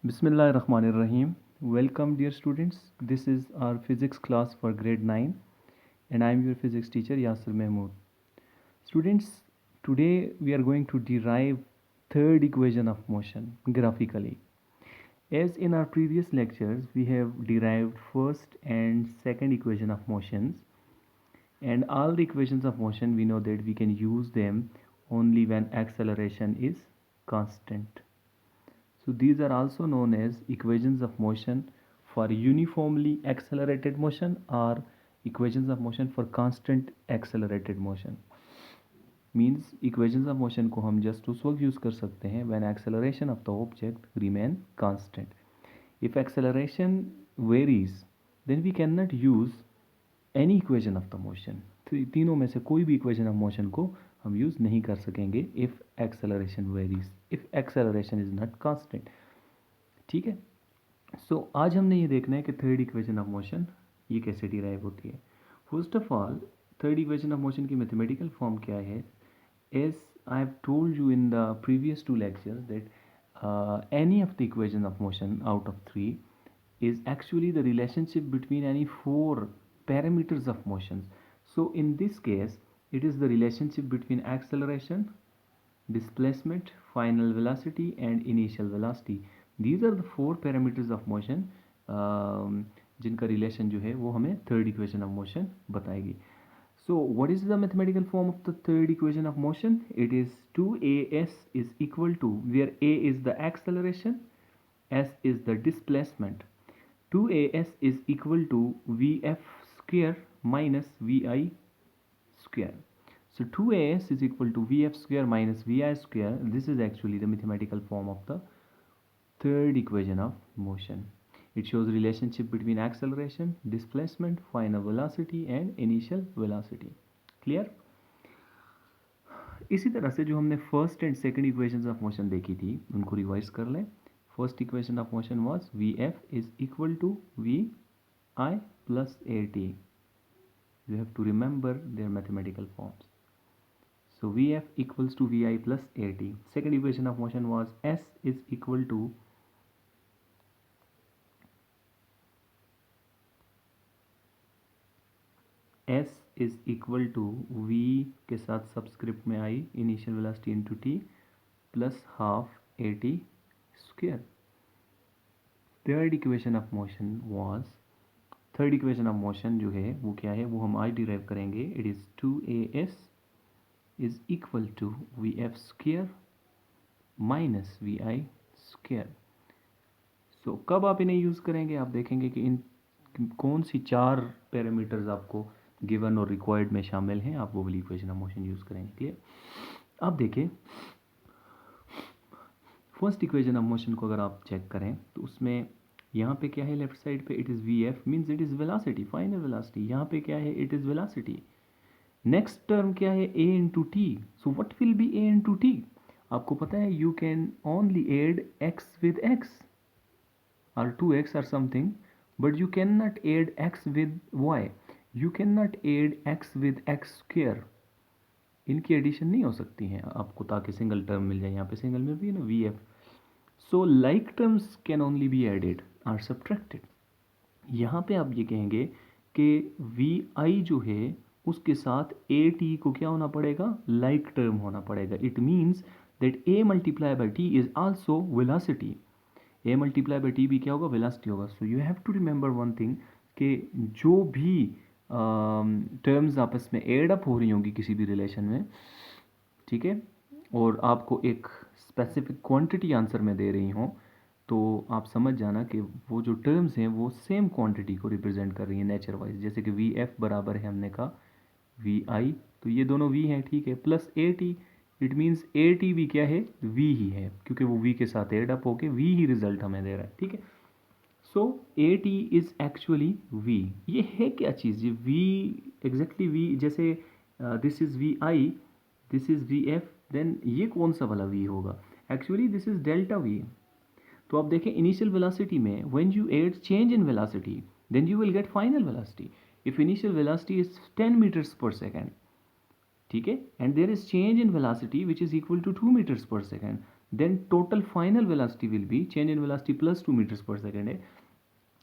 Bismillahirrahmanirrahim. Welcome, dear students. This is our physics class for grade 9, and I am your physics teacher Yasir Mahmood. Students, today we are going to derive third equation of motion graphically. As in our previous lectures, we have derived first and second equation of motions, and all the equations of motion we know that we can use them only when acceleration is constant. So these are also known as equations of motion for uniformly accelerated motion or equations of motion for constant accelerated motion. Means equations of motion को हम just उस वक्त use कर सकते हैं when acceleration of the object remain constant. If acceleration varies, then we cannot use any equation of the motion. तीनों में से कोई भी equation of motion को हम यूज़ नहीं कर सकेंगे if acceleration varies, if acceleration is not constant. ठीक है. सो आज हमने ये देखना है कि थर्ड इक्वेशन ऑफ मोशन ये कैसे डिराइव होती है. First of all, third equation of motion की मैथमेटिकल फॉर्म क्या है. As I have told you in the previous two lectures that any of the equation of motion out of three is actually the relationship between any four parameters of motion. So in this case, it is the relationship between acceleration, displacement, final velocity and initial velocity. These are the four parameters of motion जिनका relation जो है वो हमें third equation of motion बताएगी. So what is the mathematical form of the third equation of motion? It is 2as is equal to, where a is the acceleration, s is the displacement. 2as is equal to vf square minus vi square. So 2as is equal to vf square minus vi square. This is actually the mathematical form of the third equation of motion. It shows relationship between acceleration, displacement, final velocity and initial velocity. Clear? इसी तरह से जो हमने first and second equations of motion देखी थी उनको revise कर लें. First equation of motion was vf is equal to vi plus at. You have to remember their mathematical forms. So vf equals to vi plus at. Second equation of motion was s is equal to s is equal to v के साथ subscript में I initial velocity into T plus half a T square. Third equation of motion was, third equation of motion जो है वो क्या है वो हम आज डिराइव करेंगे. It is 2as is equal to v f square minus v i square. So कब आप इन्हें यूज़ करेंगे, आप देखेंगे कि इन कौन सी चार पैरामीटर्स आपको गिवन और रिक्वायर्ड में शामिल हैं, आप वो वाली इक्वेशन ऑफ मोशन यूज़ करेंगे. क्लियर? अब देखिए फर्स्ट इक्वेशन ऑफ मोशन को अगर आप चेक करें तो उसमें यहाँ पे क्या है, लेफ्ट साइड पे it is v f means it is velocity, final velocity. यहाँ पे क्या है, it is velocity. Next term क्या है, a into t. So what will be a into t? आपको पता है you can only add x with x or 2x or something, but you cannot add x with y. You cannot add x with x square. इनकी addition नहीं हो सकती हैं आपको, ताकि सिंगल टर्म मिल जाए. यहाँ पे सिंगल में भी है ना v f. So like terms can only be added or subtracted. यहाँ पे आप ये कहेंगे कि वी आई जो है उसके साथ ए टी को क्या होना पड़ेगा, लाइक टर्म होना पड़ेगा. It means that a multiply by t is also velocity. A multiply by t भी क्या होगा, वेलोसिटी होगा. So you have to remember one thing कि जो भी टर्म्स आपस में एड अप हो रही होंगी किसी भी रिलेशन में, ठीक है, और आपको एक स्पेसिफिक क्वांटिटी आंसर में दे रही हों, तो आप समझ जाना कि वो जो टर्म्स हैं वो सेम क्वांटिटी को रिप्रेजेंट कर रही हैं नेचर वाइज. जैसे कि वी एफ बराबर है हमने कहा वी आई, तो ये दोनों वी हैं, ठीक है, plus a T. It means A T भी क्या है, वी ही है, क्योंकि वो वी के साथ एड अप होके वी ही रिजल्ट हमें दे रहा है. ठीक है. So a t is actually v. ये है क्या चीज़, ये वी एग्जैक्टली वी. जैसे this is v i, this is v f, then ये कौन सा वाला वी होगा, actually this is delta v. तो आप देखें इनिशियल वेलोसिटी में when you add change in velocity then you will get final velocity. If initial velocity is 10 metres per second, ठीक है, and there is change in velocity which is equal to 2 metres per second, then total final velocity will be change in velocity plus 2 metres per second है,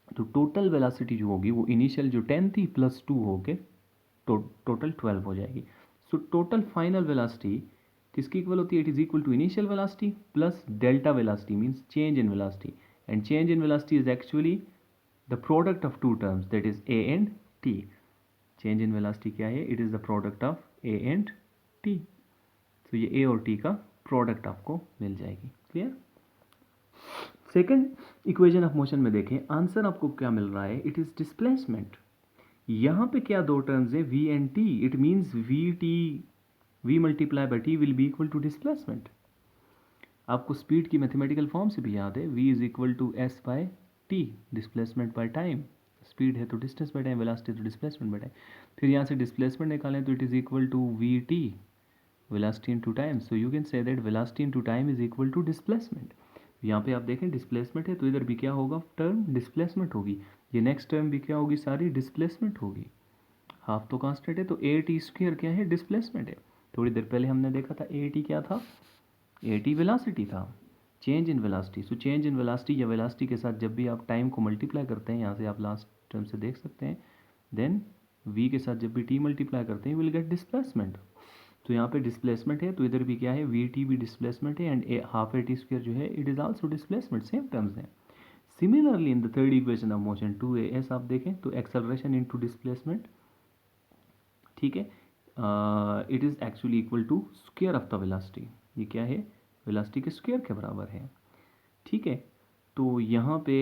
तो total velocity जो होगी वो initial जो 10 थी plus 2 होके टोटल 12 हो जाएगी। सो टोटल फाइनल वेलोसिटी किसकी इक्वल होती है? It is equal to initial velocity plus delta velocity means change in velocity, and change in velocity is actually the product of two terms that is a and t. Change in velocity क्या है? It is the product of a and t. तो ये ए और T का product आपको मिल जाएगी। Clear? Second equation of motion में देखें, आंसर आपको क्या मिल रहा है? It is displacement. यहाँ पे क्या दो टर्म्स है? V and t. It means v t, v multiply by t will be equal to displacement. आपको स्पीड की मैथमेटिकल फॉर्म से भी याद है, v is equal to s by t, displacement by time. Speed है तो distance by time, velocity तो displacement by time. फिर यहाँ से डिस्प्लेसमेंट निकालें तो it is equal to v t, velocity into time. So you can say that velocity into time is equal to displacement. यहाँ पे आप देखें डिस्प्लेसमेंट है तो इधर भी क्या होगा? टर्म डिस्प्लेसमेंट होगी। ये नेक्स्ट टर्म भी क्या होगी? सारी डिस्प्लेसमेंट होगी। हाफ तो कांस्टेंट है तो ए टी स्क्वायर क्या है? डिस्प्लेसमेंट है। थोड़ी देर पहले हमने देखा था ए टी क्या था? ए टी वेलासिटी था, change in velocity. So change in velocity या वेलासिटी के साथ जब भी आप टाइम को मल्टीप्लाई करते हैं, यहाँ से आप लास्ट टर्म से देख सकते हैं, देन v के साथ जब भी t मल्टीप्लाई करते हैं विल गेट डिस्प्लेसमेंट। तो यहाँ पे डिस्प्लेसमेंट है तो इधर भी क्या है? वी टी भी डिस्प्लेसमेंट है, and half a t square जो है it is also displacement, same terms हैं। Similarly in the third equation of motion 2as आप देखें तो एक्सेलरेशन इनटू डिस्प्लेसमेंट, ठीक है, it is actually equal to square of the velocity. ये क्या है? वेलोसिटी के स्क्वायर के बराबर है, ठीक है। तो यहाँ पे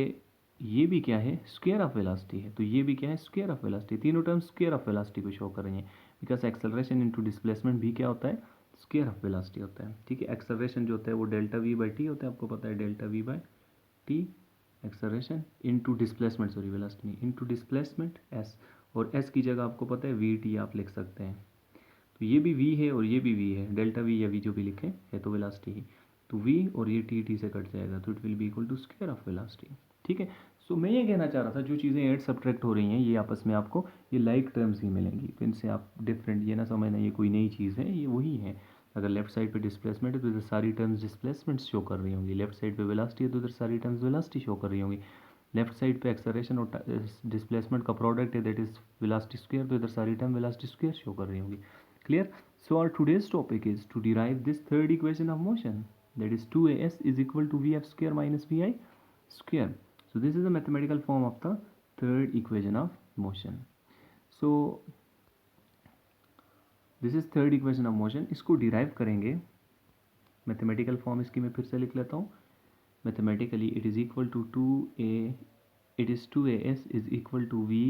ये भी क्या है? स्क्वायर ऑफ वेलोसिटी है, तो ये भी क्या है? Square of velocity. तीनों टर्म स्क्वायर ऑफ वेलोसिटी को शो कर रही हैं, बिकॉज एक्सेलरेशन इनटू डिस्प्लेसमेंट भी क्या होता है? स्क्वायर ऑफ वेलोसिटी होता है, ठीक है। एक्सेलरेशन जो होता है वो डेल्टा वी बाई टी होता है, आपको पता है delta we by T acceleration into displacement, sorry velocity नहीं, इनटू डिस्प्लेसमेंट एस, और एस की जगह आपको पता है वी टी आप लिख सकते हैं। तो ये भी v है और ये भी v है, डेल्टा v या v जो भी लिखें है तो वेलोसिटी ही। तो v और ये t से कट जाएगा तो it will be equal to square of velocity, ठीक है। सो मैं ये कहना चाह रहा था जो चीज़ें ऐड सब्ट्रैक्ट हो रही हैं ये आपस में आपको ये लाइक टर्म्स ही मिलेंगी, तो इनसे आप डिफरेंट ये ना समझना ये कोई नई चीज़ है, ये वही है। अगर लेफ्ट साइड पे डिस्प्लेसमेंट है तो इधर सारी टर्म्स डिस्प्लेसमेंट शो कर रही होंगी, लेफ्ट साइड पे वेलोसिटी है तो इधर सारी टर्म्स वेलोसिटी शो कर रही होंगी। लेफ्ट साइड पे एक्सेलरेशन और डिस्प्लेसमेंट का प्रोडक्ट है दैट इज वेलोसिटी स्क्वायर, तो इधर सारी टर्म वेलोसिटी स्क्वायर शो कर रही होंगी। Clear? So our today's topic is to derive this third equation of motion, that is 2as is equal to vf square minus vi square. So this is the mathematical form of the third equation of motion. So this is third equation of motion. इसको derive करेंगे, mathematical form इसकी मैं फिर से लिख लेता हूँ। Mathematically it is equal to 2a, it is 2as is equal to v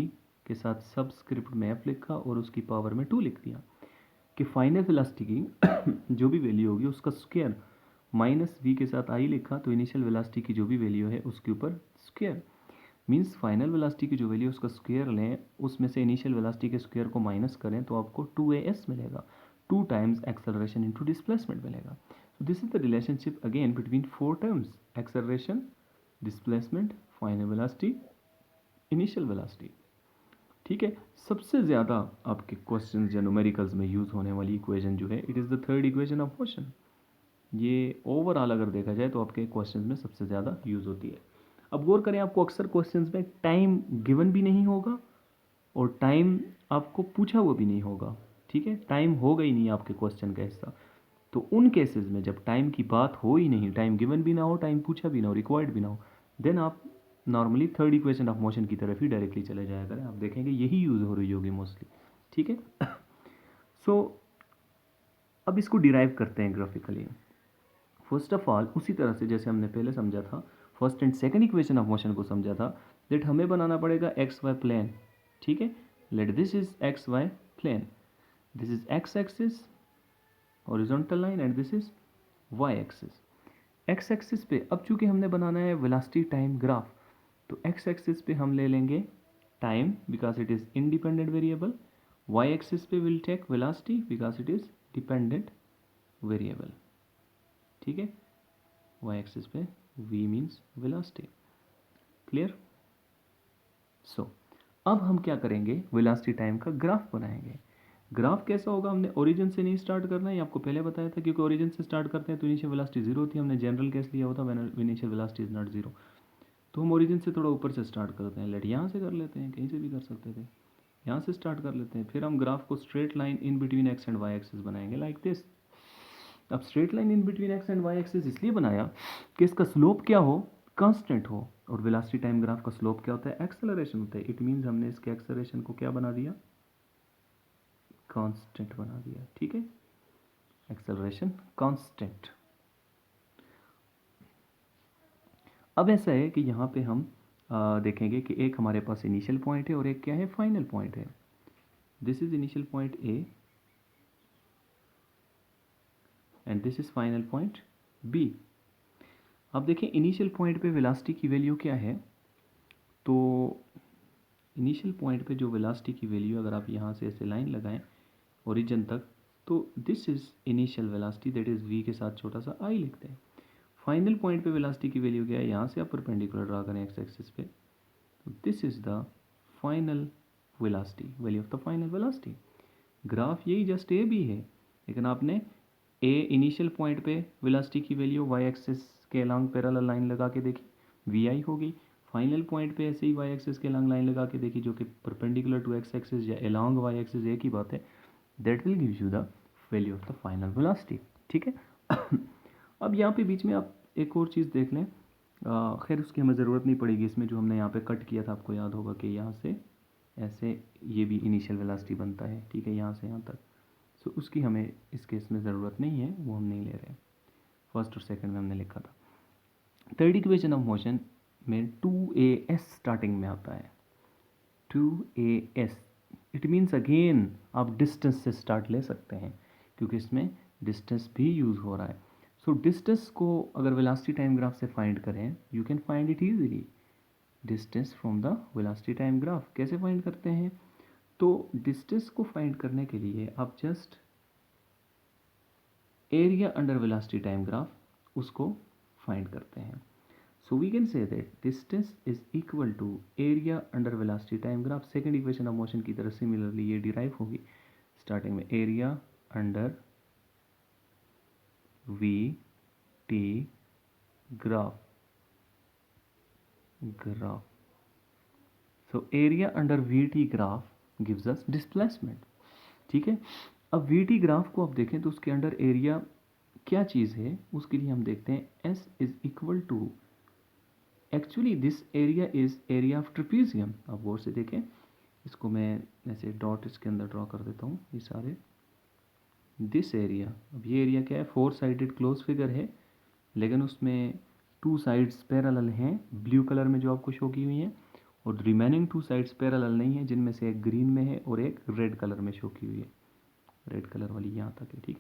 के साथ सबस्क्रिप्ट में f लिखा और उसकी पावर में 2 लिख दिया कि फाइनल वेलोसिटी की जो भी वैल्यू होगी उसका स्क्वायर माइनस वी के साथ आई लिखा, तो इनिशियल वेलोसिटी की जो भी वैल्यू है उसके ऊपर स्क्वायर, मींस फाइनल वेलोसिटी की जो वैल्यू उसका स्क्वायर लें, उसमें से इनिशियल वेलोसिटी के स्क्वायर को माइनस करें तो आपको 2as मिलेगा, 2 टाइम्स एक्सेलरेशन इनटू डिस्प्लेसमेंट मिलेगा। So this is the relationship again between 4 terms, acceleration, displacement, final velocity, initial velocity, ठीक है। सबसे ज़्यादा आपके क्वेश्चन या न्यूमेरिकल्स में यूज़ होने वाली इक्वेशन जो है it is the third equation of motion. ये ओवरऑल अगर देखा जाए तो आपके क्वेश्चन में सबसे ज़्यादा यूज़ होती है। अब गौर करें, आपको अक्सर क्वेश्चन में टाइम गिवन भी नहीं होगा और टाइम आपको पूछा हुआ भी नहीं होगा, ठीक है, टाइम होगा ही नहीं आपके क्वेश्चन का हिस्सा। तो उन केसेस में जब टाइम की बात हो ही नहीं, टाइम गिवन भी ना हो, टाइम पूछा भी ना हो, रिक्वायर्ड भी ना हो, देन आप normally third equation of motion की तरफ ही डायरेक्टली चले जाया करें, आप देखेंगे यही यूज़ हो रही होगी मोस्टली, ठीक है। सो अब इसको डिराइव करते हैं ग्राफिकली। फर्स्ट ऑफ ऑल उसी तरह से जैसे हमने पहले समझा था, first and second equation of motion को समझा था, दैट हमें बनाना पड़ेगा एक्स वाई प्लेन, ठीक है। Let this is x y plane, this is x axis horizontal line and this is y axis. X axis पे अब चूंकि हमने बनाना है वेलोसिटी टाइम ग्राफ, तो एक्स एक्सिस पे हम ले लेंगे time because it is independent variable, y axis पे will take velocity because it is dependent variable, ठीक है। वाई एक्सिस पे v means velocity, clear. So अब हम क्या करेंगे? वेलोसिटी टाइम का ग्राफ बनाएंगे। ग्राफ कैसा होगा, हमने ओरिजिन से नहीं स्टार्ट करना है, ये आपको पहले बताया था, क्योंकि ओरिजिन से स्टार्ट करते हैं तो इनिशियल वेलोसिटी जीरो होती है। हमने जनरल केस लिया होता when initial velocity is not zero. तो हम ओरिजिन से थोड़ा ऊपर से स्टार्ट करते हैं, लेट यहाँ से कर लेते हैं, कहीं से भी कर सकते थे, यहाँ से स्टार्ट कर लेते हैं। फिर हम ग्राफ को straight line in between x and y axis बनाएंगे लाइक दिस। अब straight line in between x and y axis इसलिए बनाया कि इसका स्लोप क्या हो, कांस्टेंट हो। और वेलोसिटी टाइम ग्राफ का स्लोप क्या होता है, एक्सेलरेशन होता है। इट मीन्स हमने इसके एक्सेलरेशन को क्या बना दिया, कांस्टेंट बना दिया, ठीक है, एक्सेलरेशन कांस्टेंट। अब ऐसा है कि यहाँ पे हम देखेंगे कि एक हमारे पास इनिशियल पॉइंट है और एक क्या है, फाइनल पॉइंट है। This is initial point A and this is final point B. अब देखें इनिशियल पॉइंट पे वेलोसिटी की वैल्यू क्या है। तो इनिशियल पॉइंट पे जो वेलोसिटी की वैल्यू, अगर आप यहाँ से ऐसे लाइन लगाएं ओरिजिन तक, तो this is initial velocity, that is v के साथ छोटा सा i लिखते हैं। फाइनल पॉइंट पे वेलोसिटी की वैल्यू क्या है, यहाँ से आप परपेंडिकुलर ड्रा करें एक्स एक्सिस पे, तो this is the final velocity, value of the final velocity. Graph यही जस्ट ए भी है, लेकिन आपने ए इनिशियल पॉइंट पे वेलोसिटी की वैल्यू वाई एक्सिस के अलॉन्ग पैरेलल लाइन लगा के देखी, वी आई होगी। फाइनल पॉइंट पे ऐसे ही वाई एक्सिस के अलॉन्ग लाइन लगा के देखी, जो कि परपेंडिकुलर टू एक्स एक्सिस या अलॉन्ग वाई एक्सिस, एक ही बात है। That will give you the value of the final velocity, ठीक है। अब यहाँ पे बीच में आप एक और चीज़ देख लें, खैर उसकी हमें ज़रूरत नहीं पड़ेगी इसमें, जो हमने यहाँ पे कट किया था, आपको याद होगा कि यहाँ से ऐसे ये भी इनिशियल वेलोसिटी बनता है, ठीक है, यहाँ से यहाँ तक। सो उसकी हमें इस केस में ज़रूरत नहीं है, वो हम नहीं ले रहे हैं। फर्स्ट और सेकंड में हमने लिखा था। थर्ड इक्वेशन ऑफ मोशन में 2as स्टार्टिंग में आता है, 2as। इट मीन्स अगेन आप डिस्टेंस से स्टार्ट ले सकते हैं, क्योंकि इसमें डिस्टेंस भी यूज़ हो रहा है। सो डिस्टेंस को अगर वेलोसिटी टाइम ग्राफ से फाइंड करें, you can find it easily, distance from the velocity time graph. कैसे फाइंड करते हैं, तो डिस्टेंस को फाइंड करने के लिए आप just area under velocity time graph उसको फाइंड करते हैं। So we can say that distance is equal to area under velocity time graph. Second equation of motion की तरह सिमिलरली ये डिराइव होगी, स्टार्टिंग में area under v t graph, so area under v t graph gives us displacement, ठीक है। अब we t graph को आप देखें तो उसके अंडर एरिया क्या चीज़ है, उसके लिए हम देखते हैं s is equal to, actually this area is area of trapezium. आप गौर से देखें, इसको मैं ऐसे डॉट इसके अंदर ड्रॉ कर देता हूँ, ये सारे दिस एरिया। अब ये एरिया क्या है, 4 साइडेड क्लोज फिगर है, लेकिन उसमें 2 साइड्स पैरेलल हैं, ब्लू कलर में जो आपको शो की हुई हैं, और रिमेनिंग 2 साइड्स पैरेलल नहीं है, जिनमें से एक ग्रीन में है और एक रेड कलर में शो की हुई है, रेड कलर वाली यहाँ तक है, ठीक।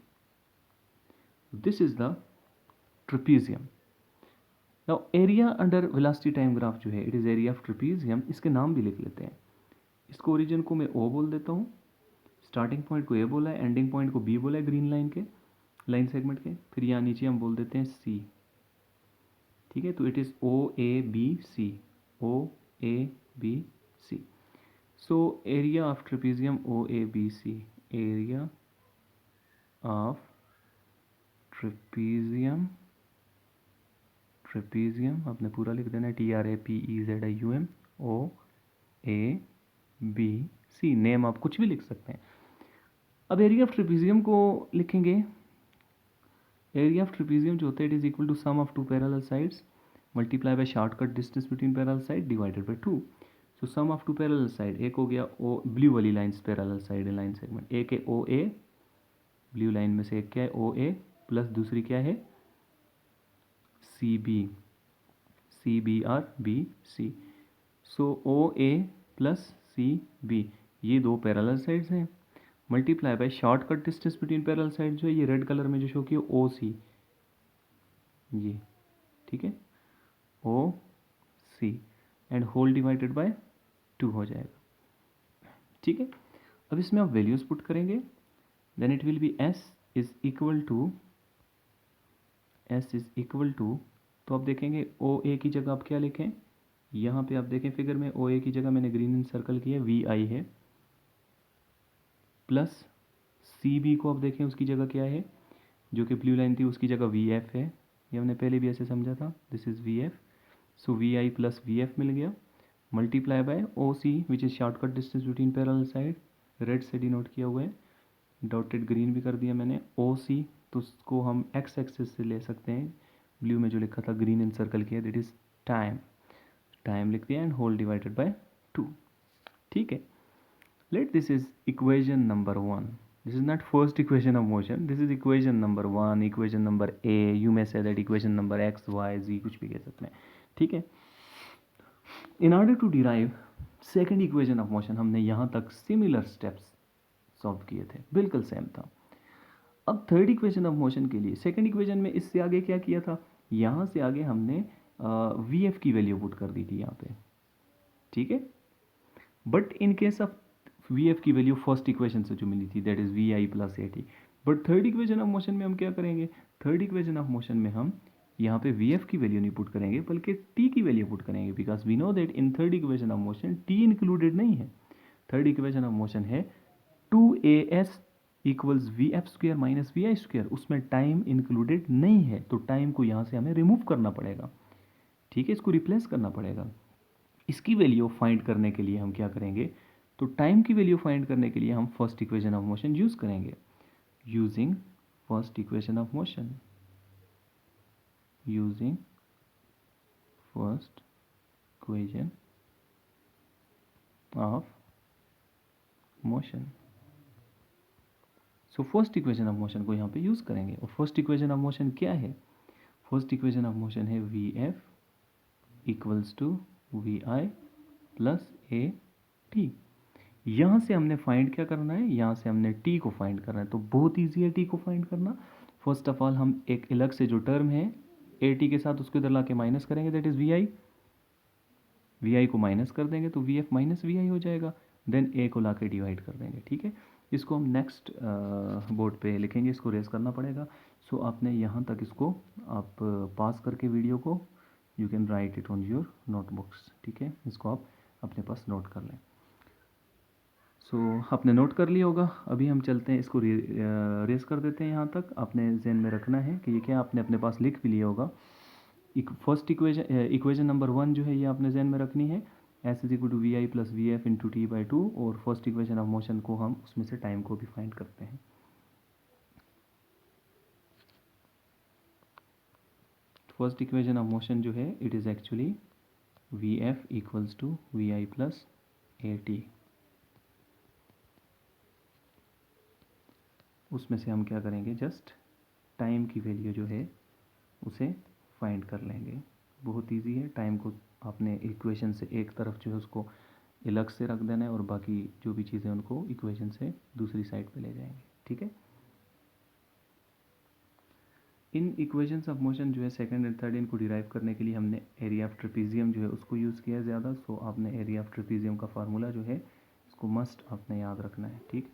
This is the trapezium. Now area under velocity time graph जो है, it is area of trapezium. इसके नाम भी लिख लेते हैं। इसको ओरिजिन को मैं ओ बोल देता हूँ, स्टार्टिंग पॉइंट को ए बोला है, एंडिंग पॉइंट को बी बोला है, ग्रीन लाइन के लाइन सेगमेंट के। फिर यहाँ नीचे हम बोल देते हैं सी, ठीक है। तो it is O A B C, O A B C. So area of trapezium O A B C, area of trapezium, trapezium आपने पूरा लिख देना है, TRAPEZIUM O A B C. Name आप कुछ भी लिख सकते हैं। अब एरिया ऑफ ट्रेपीजियम को लिखेंगे, एरिया ऑफ ट्रेपीजियम जो होता है, it is equal to sum of two parallel sides multiply by shortcut distance between parallel side divided by 2। So sum of two parallel side, एक हो गया ओ, ब्लू वाली lines parallel side है line segment, एक है ओ ए, blue line में से एक क्या है ओ ए, प्लस दूसरी क्या है सी बी, CBRBC। सो ओ ए प्लस CB, ये दो पैरेलल साइड्स हैं, multiply by shortcut distance between parallel side जो है, ये रेड कलर में जो शो की है OC, ये ठीक है OC, and whole divided by 2 हो जाएगा, ठीक है। अब इसमें आप वैल्यूज पुट करेंगे, then it will be S is equal to, तो आप देखेंगे OA की जगह आप क्या लिखें, यहाँ पे आप देखें फिगर में OA की जगह मैंने ग्रीन सर्कल किया है, VI है, प्लस सी बी को अब देखें उसकी जगह क्या है, जो कि ब्लू लाइन थी उसकी जगह वी एफ है, ये हमने पहले भी ऐसे समझा था, this is v f. So v i plus v f मिल गया, multiply by O C which is shortcut distance between parallel side, red से डिनोट किया हुआ है, डॉटेड ग्रीन भी कर दिया मैंने। ओ सी तो उसको हम एक्स एक्सेस से ले सकते हैं, ब्लू में जो लिखा था ग्रीन इन सर्कल किया, दैट इज़ टाइम, टाइम लिख दिया एंड होल डिवाइडेड बाय 2। ठीक है, let this is equation number 1. This is not first equation of motion, this is equation number 1, equation number a, you may say that equation number x y z कुछ भी कह सकते हैं। ठीक है, in order to derive second equation of motion हमने यहाँ तक similar steps सॉल्व किए थे, बिल्कुल सेम था। अब थर्ड इक्वेशन ऑफ मोशन के लिए सेकंड इक्वेशन में इससे आगे क्या किया था, यहाँ से आगे हमने वी एफ की वैल्यू पुट कर दी थी यहाँ पे। ठीक है, but in case of v f की वैल्यू फर्स्ट इक्वेशन से जो मिली थी that is v i plus a t, but third equation of motion में हम क्या करेंगे, थर्ड इक्वेशन ऑफ मोशन में हम यहाँ पे वी एफ की वैल्यू नहीं पुट करेंगे बल्कि टी की वैल्यू पुट करेंगे, because we know that in third equation of motion t included नहीं है। थर्ड इक्वेशन ऑफ मोशन है 2as equals v f square minus v i square, उसमें टाइम इंक्लूडेड नहीं है, तो टाइम को यहाँ से हमें रिमूव करना पड़ेगा। ठीक है, इसको रिप्लेस करना पड़ेगा। इसकी वैल्यू फाइंड करने के लिए हम क्या करेंगे, तो टाइम की वैल्यू फाइंड करने के लिए हम first equation of motion use करेंगे, using first equation of motion, using first equation of motion. So first equation of motion को यहाँ पे यूज करेंगे, और फर्स्ट इक्वेशन ऑफ मोशन क्या है, फर्स्ट इक्वेशन ऑफ मोशन है v f equals to v i plus a t. यहाँ से हमने फाइंड क्या करना है, यहाँ से हमने टी को फाइंड करना है, तो बहुत ईजी है टी को फाइंड करना। फर्स्ट ऑफ ऑल हम एक अलग से जो टर्म है ए टी के साथ उसको इधर ला के माइनस करेंगे, that is v i, v i को माइनस कर देंगे तो v f minus v i हो जाएगा, देन ए को ला के डिवाइड कर देंगे। ठीक है, इसको हम नेक्स्ट बोर्ड पे लिखेंगे, इसको रेस करना पड़ेगा। सो आपने यहाँ तक इसको आप पास करके वीडियो को you can write it on your notebooks. ठीक है, इसको आप अपने पास नोट कर लें। सो आपने नोट कर लिया होगा, अभी हम चलते हैं इसको रेस कर देते हैं। यहाँ तक आपने जहन में रखना है कि ये क्या आपने अपने पास लिख भी लिया होगा। फर्स्ट इक्वेशन नंबर 1 जो है ये आपने जहन में रखनी है, s is equal to v i plus v f into t by 2, और फर्स्ट इक्वेशन ऑफ मोशन को हम उसमें से टाइम को भी फाइंड करते हैं। फर्स्ट इक्वेशन ऑफ मोशन जो है it is actually v f equals to v i plus a t. उसमें से हम क्या करेंगे, जस्ट टाइम की वैल्यू जो है उसे फाइंड कर लेंगे। बहुत इजी है, टाइम को आपने इक्वेशन से एक तरफ जो है उसको अलग से रख देना है और बाकी जो भी चीज़ें उनको इक्वेशन से दूसरी साइड पे ले जाएंगे। ठीक है, इन इक्वेशंस ऑफ मोशन जो है सेकंड एंड थर्ड, इनको डिराइव करने के लिए हमने एरिया ऑफ ट्रेपीजियम जो है उसको यूज़ किया है ज़्यादा। सो आपने एरिया ऑफ ट्रेपीजियम का फार्मूला जो है इसको मस्ट आपने याद रखना है। ठीक,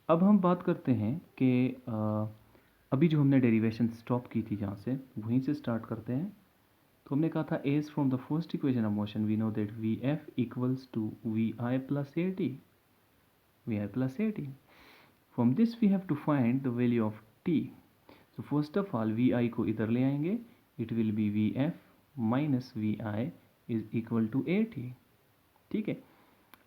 अब हम बात करते हैं कि अभी जो हमने डेरिवेशन स्टॉप की थी जहाँ से, वहीं से स्टार्ट करते हैं। तो हमने कहा था as from the first equation of motion we know that v f equals to v i plus a t, v i plus a t. From this we have to find the value of t. So first of all v i को इधर ले आएंगे, it will be v f minus v i is equal to a t. ठीक है,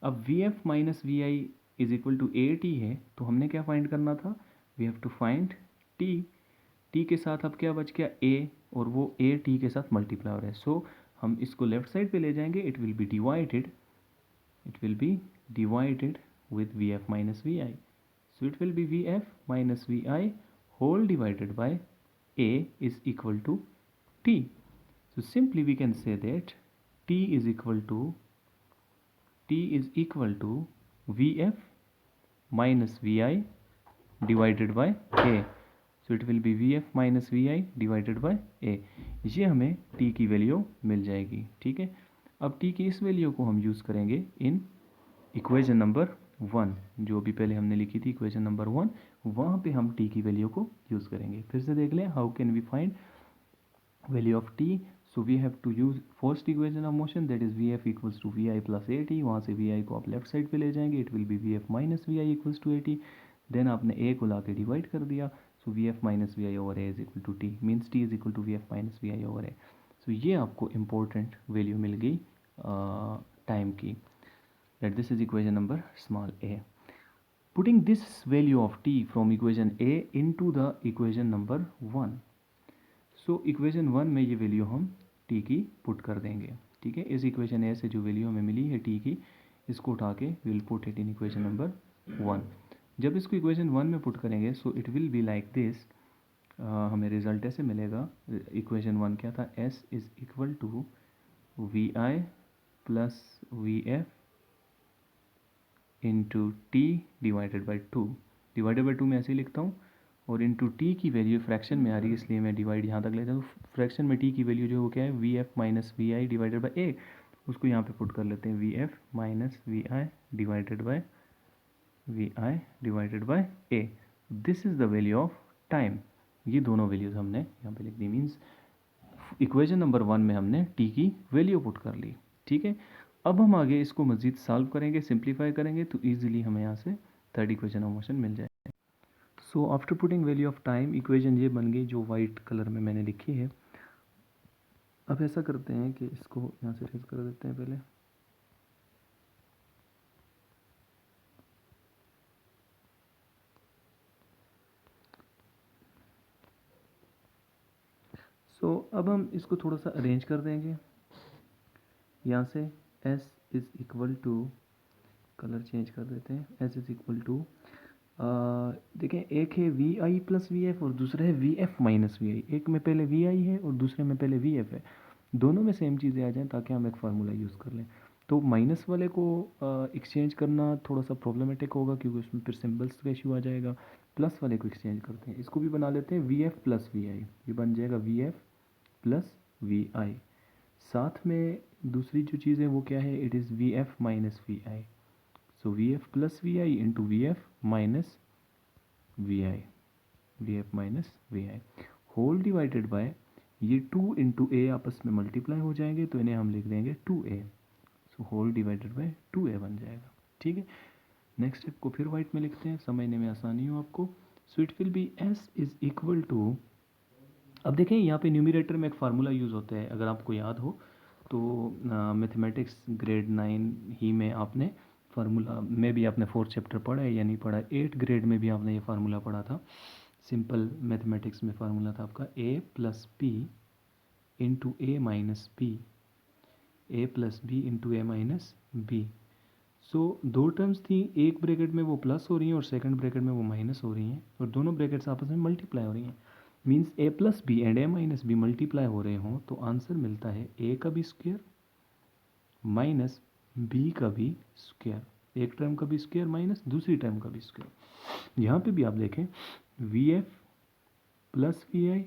अब v f minus v i is equal to a t है, तो हमने क्या फाइंड करना था, we have to find t. T के साथ अब क्या बच गया, ए, और वो ए टी के साथ मल्टीप्लाई हो रहा है। सो हम इसको लेफ्ट साइड पे ले जाएंगे, it will B divided, it will B divided with vf minus vi, so it will be vf minus vi whole divided by a is equal to t. So simply we can say that t is equal to vf minus vi divided by a, so it will be vf minus vi divided by a। ये हमें t की value मिल जाएगी। ठीक है, अब t की इस value को हम यूज़ करेंगे इन इक्वेशन नंबर 1, जो भी पहले हमने लिखी थी इक्वेशन नंबर 1, वहाँ पे हम t की वैल्यू को यूज़ करेंगे। फिर से देख लें, how can we find value of t। So we have to use first equation of motion that is v f equals to v i plus a t. वहाँ से वी आई को आप लेफ्ट साइड पे ले जाएंगे, it will be v f minus v i equals to a t. Then आपने a को ला के डिवाइड कर दिया, so v f minus v i over a is equal to t, means t is equal to v f minus v i over a. So ये आपको important value मिल गई time की, that this is equation number small a. Putting this value of t from equation a into the equation number 1. So equation 1 में ये value हम t की put कर देंगे, ठीक है। इस इक्वेशन a से जो वैल्यू हमें मिली है t की, इसको उठा के we will put it in equation number 1। जब इसको इक्वेशन 1 में पुट करेंगे so it will be like this, हमें रिजल्ट ऐसे मिलेगा। इक्वेशन 1 क्या था, s is equal to v i plus v f into t divided by 2। Divided by 2 मैं ऐसे ही लिखता हूँ, और इंटू टी की वैल्यू फ्रैक्शन में आ रही है इसलिए मैं डिवाइड यहाँ तक लेता हूँ। फ्रैक्शन में टी की वैल्यू जो है वो क्या है, v f minus v i divided by a, उसको यहाँ पे पुट कर लेते हैं, v f minus v i divided by a. This is the value of time. ये दोनों वैल्यूज़ हमने यहाँ पे लिख दी, मीन्स इक्वेशन नंबर 1 में हमने टी की वैल्यू पुट कर ली, ठीक है। अब हम आगे इसको मज़ीद सॉल्व करेंगे, सिंप्लीफाई करेंगे, तो ईजिली हमें यहाँ से थर्ड इक्वेशन ऑफ मोशन मिल जाएगा। So after putting value of time, equation ये बन गई जो वाइट कलर में मैंने लिखी है। अब ऐसा करते हैं कि इसको यहाँ से रेज कर देते हैं पहले। सो अब हम इसको थोड़ा सा अरेंज कर देंगे। यहाँ से s is equal to, colour change कर देते हैं, s इज़ इक्वल टू, देखें एक है v i plus v f और दूसरा है v f minus v i. एक में पहले वी आई है और दूसरे में पहले वी एफ है, दोनों में सेम चीज़ें आ जाएं ताकि हम एक फार्मूला यूज़ कर लें। तो माइनस वाले को एक्सचेंज करना थोड़ा सा प्रॉब्लमेटिक होगा क्योंकि उसमें फिर सिम्बल्स का इशू आ जाएगा। प्लस वाले को एक्सचेंज करते हैं, इसको भी बना लेते हैं v f plus v i, ये बन जाएगा v f plus v i. साथ में दूसरी जो चीज़ है वो क्या है, it is v f minus v i. So v f plus v i into v f minus v f minus v i whole divided by, ये 2 इंटू ए आपस में मल्टीप्लाई हो जाएंगे तो इन्हें हम लिख देंगे 2a। So whole divided bye 2a बन जाएगा, ठीक है। नेक्स्ट स्टेप को फिर वाइट में लिखते हैं, समझने में आसानी हो आपको। So it will be s is equal to, अब देखें यहाँ पे न्यूमरेटर में एक फार्मूला यूज़ होता है, अगर आपको याद हो तो मैथमेटिक्स ग्रेड 9 ही में आपने फार्मूला में भी आपने 4th चैप्टर पढ़ा है या नहीं पढ़ा है, 8th ग्रेड में भी आपने ये फार्मूला पढ़ा था। सिंपल मैथमेटिक्स में फार्मूला था आपका a plus b into a minus b, a plus b into a minus b. So दो टर्म्स थी, एक ब्रैकेट में वो प्लस हो रही हैं और सेकंड ब्रैकेट में वो माइनस हो रही हैं, और दोनों ब्रैकेट्स आपस में मल्टीप्लाई हो रही हैं। Means a plus b and a minus b multiply हो रहे हों तो आंसर मिलता है ए का भी स्क्वायर माइनस बी का भी स्क्वायर, एक टर्म का भी स्क्वायर माइनस दूसरी टर्म का भी स्क्वायर। यहाँ पे भी आप देखें वी एफ प्लस वी आई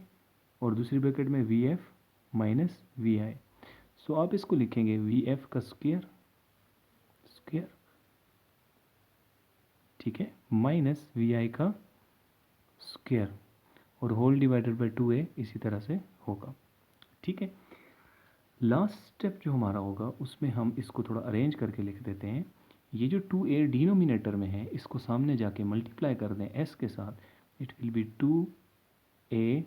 और दूसरी ब्रैकेट में we f minus v i. सो आप इसको लिखेंगे वी एफ का स्क्वायर स्क्वायर, ठीक है, माइनस वी आई का स्क्वायर और होल डिवाइडेड बाई 2a इसी तरह से होगा, ठीक है। लास्ट स्टेप जो हमारा होगा उसमें हम इसको थोड़ा अरेंज करके लिख देते हैं। ये जो 2a डिनोमिनेटर में है इसको सामने जाके मल्टीप्लाई कर दें s के साथ, it will be 2as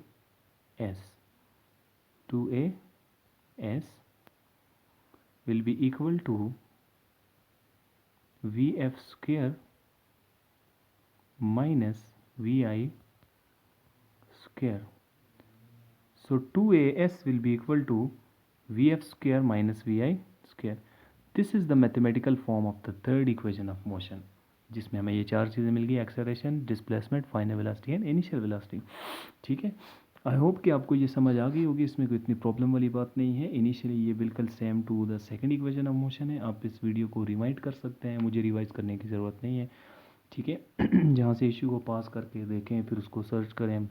will be equal to v f square minus v i square. So 2as will be equal to vf square minus vi square. This is the mathematical form of the third equation of motion, जिसमें हमें ये चार चीज़ें मिल गई, acceleration, displacement, final velocity and initial velocity, ठीक है। I hope कि आपको ये समझ आ गई होगी, इसमें कोई इतनी प्रॉब्लम वाली बात नहीं है। इनिशियली ये बिल्कुल same to the second equation of motion है। आप इस वीडियो को रिवाइंड कर सकते हैं, मुझे रिवाइज करने की ज़रूरत नहीं है, ठीक है। जहाँ से इशू को पास करके देखें, फिर उसको सर्च करें,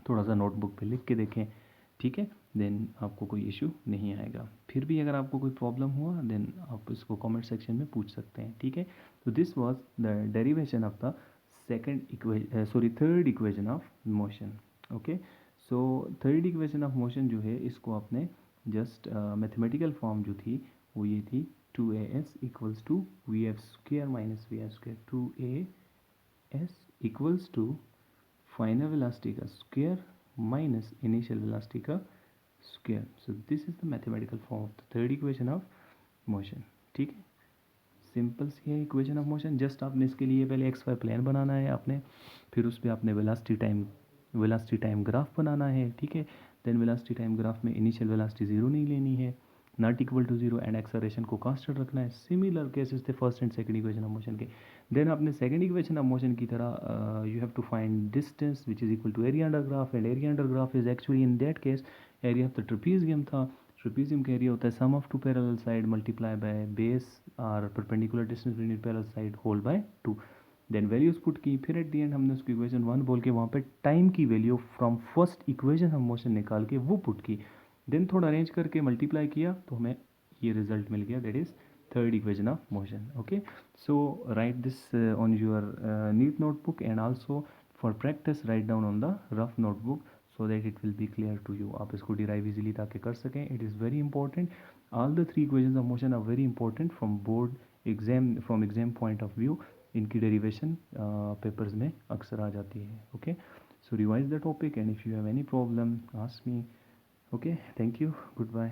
थोड़ा सा नोटबुक पे लिख के देखें, ठीक है, देन आपको कोई इशू नहीं आएगा। फिर भी अगर आपको कोई प्रॉब्लम हुआ देन आप इसको कमेंट सेक्शन में पूछ सकते हैं, ठीक है। तो this was the derivation of the third equation of motion. Okay, so third equation of motion जो है इसको आपने जस्ट मैथमेटिकल फॉर्म जो थी वो ये थी 2as equals to v f square minus v f square, 2as equals to final velocity का square minus initial velocity का square. So this is the mathematical form of the third equation of motion. ठीक है, simple सी है equation of motion. Just आपने इसके लिए पहले x Y plan बनाना है आपने, फिर उस पर आपने वेलोसिटी टाइम ग्राफ बनाना है. ठीक है, देन वेलोसिटी टाइम ग्राफ में इनिशियल वेलोसिटी ज़ीरो नहीं लेनी है, not equal to zero, and acceleration को कांस्टेंट रखना है. सिमिलर केसेस थे first and second equation of motion के. देन आपने सेकंड इक्वेशन ऑफ मोशन की तरह you have to find distance which is equal to area under graph, and area under graph is actually in that case area of the trapezium था. Trapezium का area होता है sum of two parallel side multiply by base और perpendicular distance between parallel side whole by 2. Then values put की, फिर at the and हमने उसको equation 1 बोल के वहाँ पे टाइम की value from first equation of motion निकाल के वो पुट की. देन थोड़ा अरेंज करके मल्टीप्लाई किया तो हमें ये रिजल्ट मिल गया, that is third equation of motion. Okay, so write this on your neat notebook, and also for practice write down on the rough notebook so that it will be clear to you. आप इसको derive easily ताकि कर सकें. It is very important. All the three equations of motion are very important from board exam, from exam point of view. इनकी derivation papers में अक्सर आ जाती है. Okay, so revise the topic, and if you have any problem ask me. Okay, thank you, goodbye.